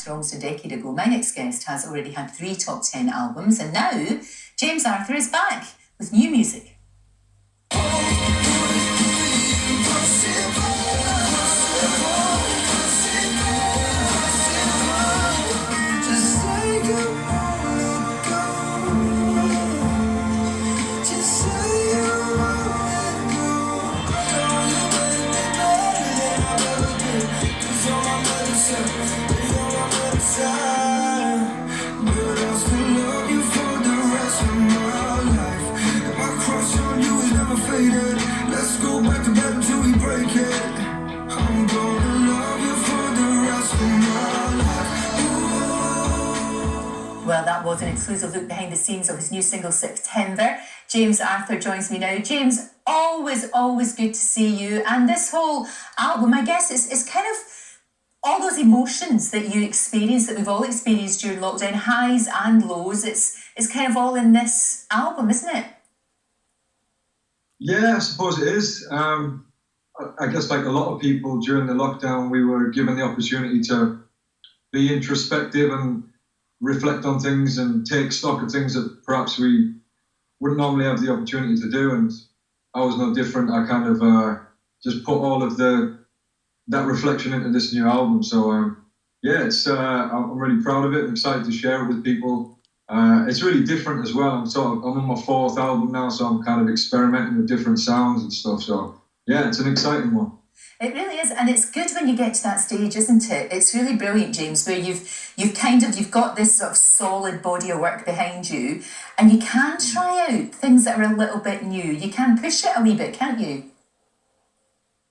almost a decade ago. My next guest has already had 3 top 10 albums, and now James Arthur is back with new music. Let's go back to bed until we break it. I'm gonna love you for the rest of my life. Ooh. Well, that was an exclusive look behind the scenes of his new single, September. James Arthur joins me now. James, always good to see you. And this whole album, I guess, is kind of all those emotions that you experience, that we've all experienced during lockdown, highs and lows. It's kind of all in this album, isn't it? Yeah, I suppose it is. I guess like a lot of people during the lockdown, we were given the opportunity to be introspective and reflect on things and take stock of things that perhaps we wouldn't normally have the opportunity to do. And I was no different. I kind of just put all of that reflection into this new album. So yeah, I'm really proud of it. I'm excited to share it with people. It's really different as well. I'm on my 4th album now, so I'm kind of experimenting with different sounds and stuff. So yeah, it's an exciting one. It really is, and it's good when you get to that stage, isn't it? It's really brilliant, James, where you've got this sort of solid body of work behind you, and you can try out things that are a little bit new. You can push it a wee bit, can't you?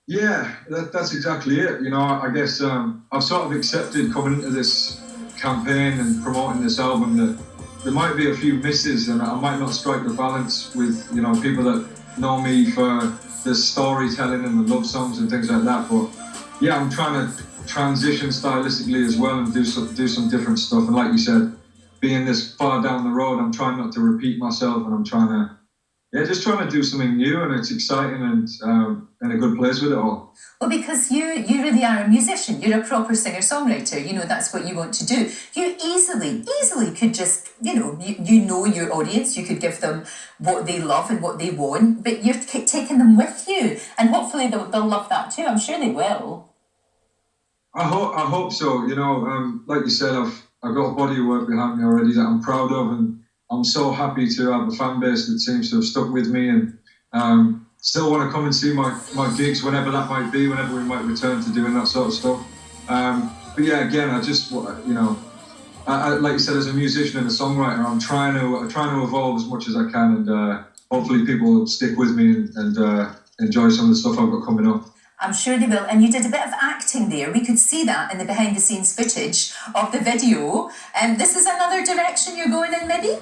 Yeah, that's exactly it. You know, I guess I've sort of accepted coming into this campaign and promoting this album that there might be a few misses, and I might not strike the balance with, you know, people that know me for the storytelling and the love songs and things like that. But yeah, I'm trying to transition stylistically as well and do some different stuff. And like you said, being this far down the road, I'm trying not to repeat myself, and I'm trying to do something new, and it's exciting and in a good place with it all. Well, because you really are a musician. You're a proper singer-songwriter. You know, that's what you want to do. You easily could just, you know your audience. You could give them what they love and what they want, but you're taking them with you, and hopefully they'll love that too. I'm sure they will. I hope so. You know, like you said, I've got a body of work behind me already that I'm proud of, and I'm so happy to have a fan base that seems to have stuck with me and still want to come and see my gigs whenever that might be, whenever we might return to doing that sort of stuff. But yeah, again, I just, you know, I like you said, as a musician and a songwriter, I'm trying to evolve as much as I can, and hopefully people will stick with me and enjoy some of the stuff I've got coming up. I'm sure they will. And you did a bit of acting there. We could see that in the behind-the-scenes footage of the video. And this is another direction you're going in, maybe?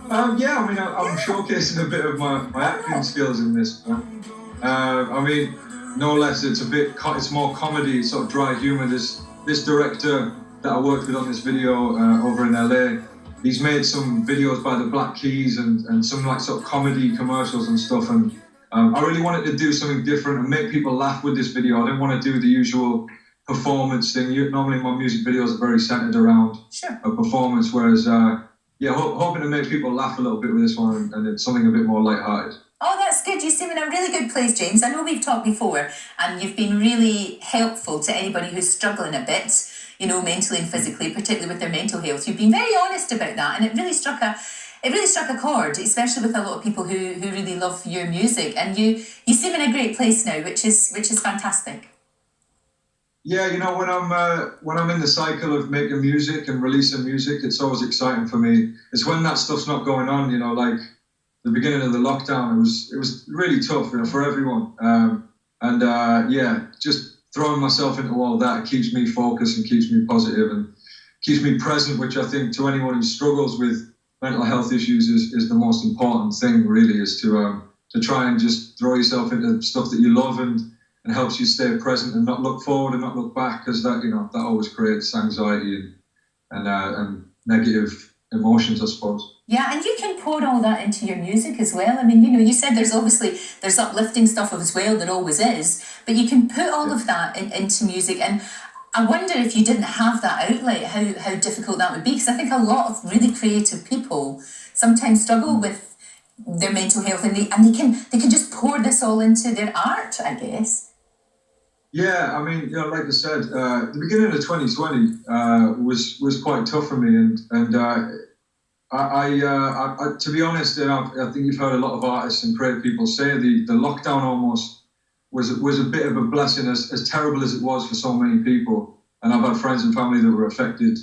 Yeah, I mean, I'm showcasing a bit of my acting skills in this one. I mean, no less, it's more comedy, sort of dry humour. This director that I worked with on this video over in LA, he's made some videos by the Black Keys and some like sort of comedy commercials and stuff, and I really wanted to do something different and make people laugh with this video. I didn't want to do the usual performance thing. Normally my music videos are very centred around a performance, whereas yeah, hoping to make people laugh a little bit with this one, and it's something a bit more lighthearted. Oh, that's good. You seem in a really good place, James. I know we've talked before, and you've been really helpful to anybody who's struggling a bit, you know, mentally and physically, particularly with their mental health. You've been very honest about that, and it really struck a chord, especially with a lot of people who really love your music. And you seem in a great place now, which is fantastic. Yeah, you know, when I'm in the cycle of making music and releasing music, it's always exciting for me. It's when that stuff's not going on, you know, like the beginning of the lockdown, it was really tough, you know, for everyone. Yeah, just throwing myself into all that keeps me focused and keeps me positive and keeps me present, which I think to anyone who struggles with mental health issues is the most important thing, really, is to try and just throw yourself into stuff that you love and helps you stay present and not look forward and not look back, because that, you know, that always creates anxiety and negative emotions, I suppose. Yeah, and you can pour all that into your music as well. I mean, you know, you said there's uplifting stuff as well, there always is, but you can put all of that into music. And I wonder if you didn't have that outlet, how difficult that would be. Because I think a lot of really creative people sometimes struggle with their mental health, and they can just pour this all into their art, I guess. Yeah, I mean, like I said, the beginning of 2020 was quite tough for me, and I to be honest, I think you've heard a lot of artists and creative people say the lockdown almost was a bit of a blessing, as terrible as it was for so many people. And I've had friends and family that were affected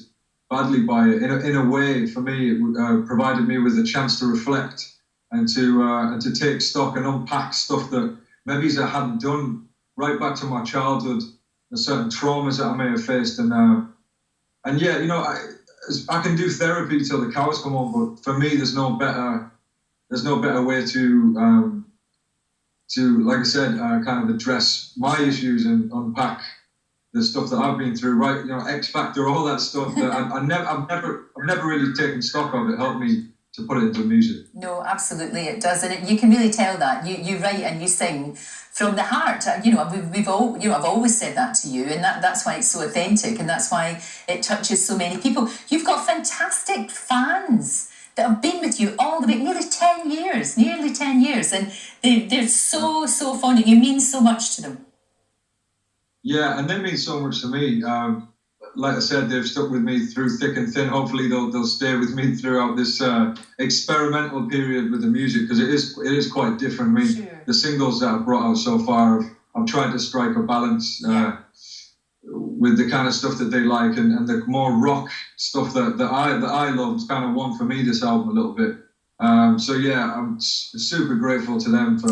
badly by it. In a way, for me, it provided me with a chance to reflect and to take stock and unpack stuff that maybe I hadn't done right back to my childhood, the certain traumas that I may have faced, and yeah, I can do therapy till the cows come home, but for me, there's no better way to like I said, kind of address my issues and unpack the stuff that I've been through. Right, X Factor, all that stuff that I've never really taken stock of. It helped me to put it into music. No, absolutely, it does, and you can really tell that you write and you sing from the heart. We've all, I've always said that to you, and that's why it's so authentic, and that's why it touches so many people. You've got fantastic fans that have been with you all the way, nearly 10 years, and they're so fond of you. You mean so much to them. Yeah, and they mean so much to me. Like I said, they've stuck with me through thick and thin. Hopefully, they'll stay with me throughout this experimental period with the music, because it is quite different. I mean, Sure. The singles that I've brought out so far, I'm trying to strike a balance with the kind of stuff that they like, and the more rock stuff that I love. It's kind of won for me this album a little bit. So yeah, I'm super grateful to them for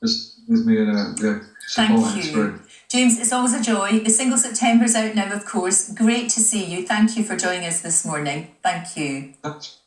just with me and Thank you. James, it's always a joy. The single September's out now, of course. Great to see you. Thank you for joining us this morning. Thank you. Thanks.